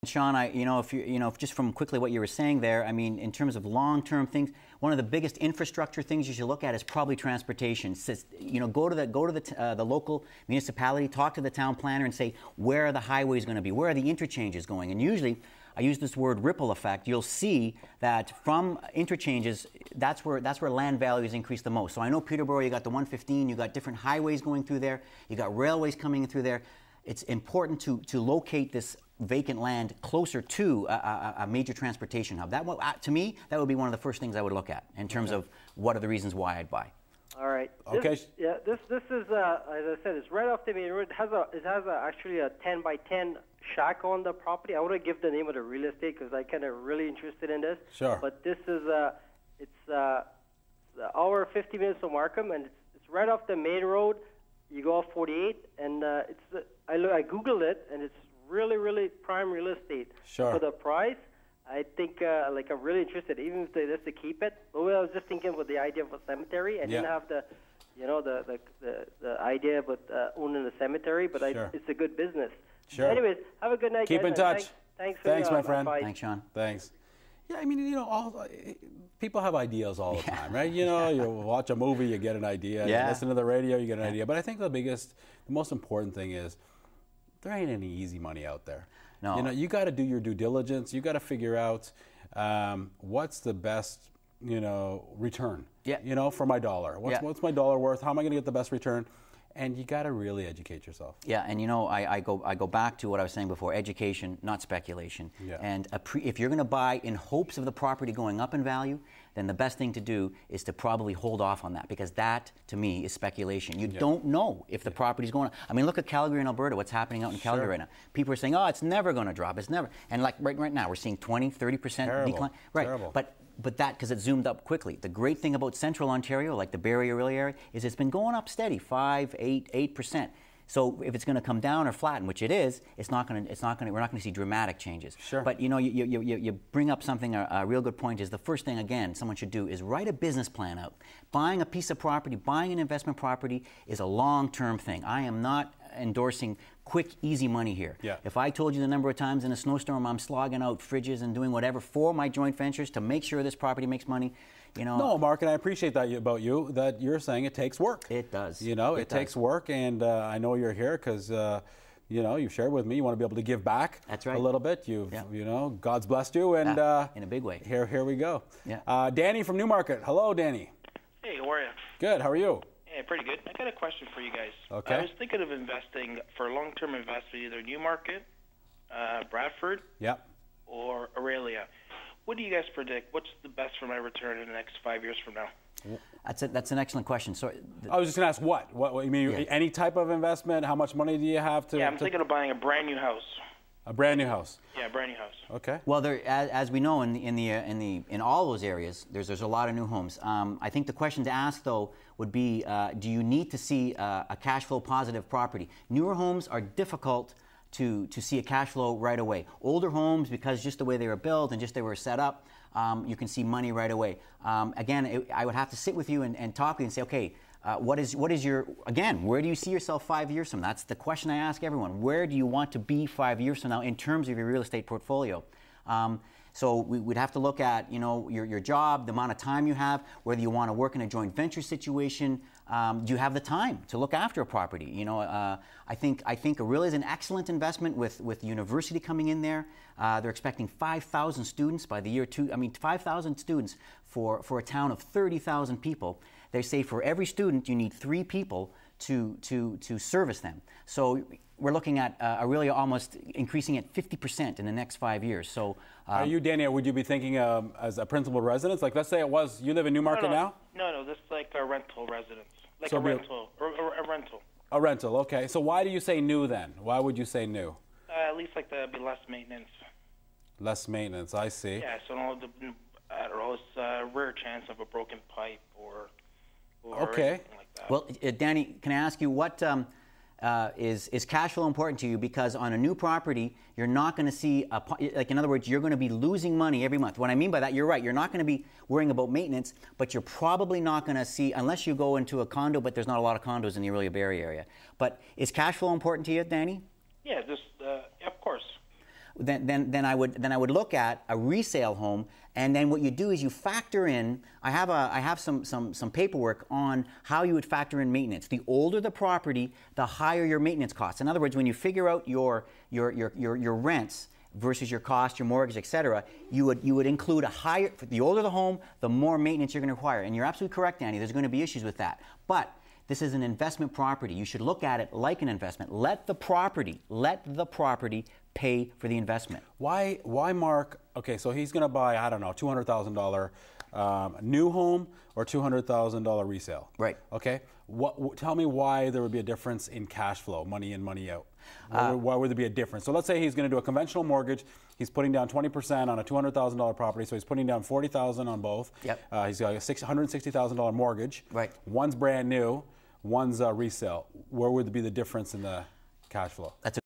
Sean, if just from quickly what you were saying there, I mean, in terms of long-term things, one of the biggest infrastructure things you should look at is probably transportation. Go to the local municipality, talk to the town planner, and say, where are the highways going to be? Where are the interchanges going? And usually, I use this word ripple effect. You'll see that from interchanges, that's where land values increase the most. So I know Peterborough, you got the 115, you got different highways going through there, you got railways coming in through there. It's important to locate this vacant land closer to a major transportation hub. To me, that would be one of the first things I would look at in terms of what are the reasons why I'd buy. All right. Okay. This is as I said, it's right off the main road. It has actually a 10 by 10 shack on the property. I want to give the name of the real estate because I kind of really interested in this. Sure. But this is it's hour 50 minutes from Markham, and it's right off the main road. You go off 48, and I googled it, and it's really prime real estate. Sure. For the price, I think I'm really interested, even if just to keep it. But I was just thinking with the idea of a cemetery. I didn't have the idea about owning a cemetery, but Sure. it's a good business. Sure. Anyways, have a good night. Keep guys, in touch. Thanks, my friend. advice. Thanks, Sean. Thanks. Yeah, I mean, people have ideas all the time, right? You watch a movie, you get an idea. Yeah. You listen to the radio, you get an idea. But I think the most important thing is there ain't any easy money out there. No. You got to do your due diligence. You got to figure out what's the best, return. Yeah. For my dollar. What's my dollar worth? How am I going to get the best return? And you got to really educate yourself. Yeah, and I go back to what I was saying before: education, not speculation. Yeah. And if you're going to buy in hopes of the property going up in value, then the best thing to do is to probably hold off on that, because that, to me, is speculation. You don't know if the property's going up. I mean, look at Calgary and Alberta. What's happening out in Calgary right now? People are saying, "Oh, it's never going to drop. It's never." And like right now, we're seeing 20, 30% decline. Right. Terrible. But that, because it zoomed up quickly. The great thing about central Ontario, like the Barrie, Orillia area, is it's been going up steady, 5, 8%. So if it's going to come down or flatten, which it is, we're not going to see dramatic changes. Sure. But you bring up something, a real good point is the first thing, again, someone should do is write a business plan out. Buying a piece of property, buying an investment property is a long-term thing. I am not endorsing quick, easy money here. Yeah. If I told you the number of times in a snowstorm I'm slogging out fridges and doing whatever for my joint ventures to make sure this property makes money, No, Mark, and I appreciate that about you, that you're saying it takes work. It does. It takes work, and I know you're here because, you've shared with me you want to be able to give back. That's right. A little bit. God's blessed you, and in a big way. Here we go. Yeah. Danny from Newmarket. Hello, Danny. Hey, how are you? Good. How are you? Yeah, pretty good. I got a question for you guys. Okay. I was thinking of investing for long-term investment, either Newmarket, Bradford, Yep. or Orillia. What do you guys predict? What's the best for my return in the next 5 years from now? That's an excellent question. So I was just going to ask what you mean? Yeah. Any type of investment? How much money do you have to? Yeah, I'm thinking of buying a brand new house. A brand new house. Yeah, brand new house. Okay. Well, as we know, in all those areas, there's a lot of new homes. I think the question to ask though would be, do you need to see a cash flow positive property? Newer homes are difficult to see a cash flow right away. Older homes, because just the way they were built and just they were set up, you can see money right away. Again, I would have to sit with you and talk with you and say, okay, what is your, again, where do you see yourself 5 years from now? That's the question I ask everyone. Where do you want to be 5 years from now in terms of your real estate portfolio? So we'd have to look at, your job, the amount of time you have, whether you want to work in a joint venture situation. Do you have the time to look after a property? I think Orillia is an excellent investment with the university coming in there. They're expecting 5,000 students by the year 5,000 students for a town of 30,000 people. They say for every student you need 3 people to service them. So we're looking at Orillia almost increasing at 50% in the next 5 years. So, are you, Danny, would you be thinking as a principal residence? Like, let's say you live in Newmarket now? No, this is like a rental residence. Like So a rental, or a rental. A rental, okay. So why do you say new then? Why would you say new? At least like there'd be less maintenance. Less maintenance, I see. Yeah, so I don't know, it's a rare chance of a broken pipe or Okay. anything like that. well, Danny, can I ask you what is cash flow important to you? Because on a new property, you're not going to see, like in other words, you're going to be losing money every month. What I mean by that, you're right, you're not going to be worrying about maintenance, but you're probably not going to see, unless you go into a condo, but there's not a lot of condos in the Orillia-Barrie area. But is cash flow important to you, Danny? Yeah, of course. then I would look at a resale home, and then what you do is you factor in. I have some paperwork on how you would factor in maintenance. The older the property, the higher your maintenance costs. In other words, when you figure out your rents versus your cost, your mortgage, etc., you would include a higher. The older the home, the more maintenance you're going to require. And you're absolutely correct, Danny. There's going to be issues with that, but this is an investment property. You should look at it like an investment. Let the property pay for the investment. Why, Mark? Okay, so he's going to buy, I don't know, $200,000 new home or $200,000 resale. Right. Okay. Tell me why there would be a difference in cash flow, money in, money out. Why would there be a difference? So let's say he's going to do a conventional mortgage. He's putting down 20% on a $200,000 property, so he's putting down $40,000 on both. Yep. He's got a $160,000 mortgage. Right. One's brand new, one's resale. Where would be the difference in the cash flow? That's a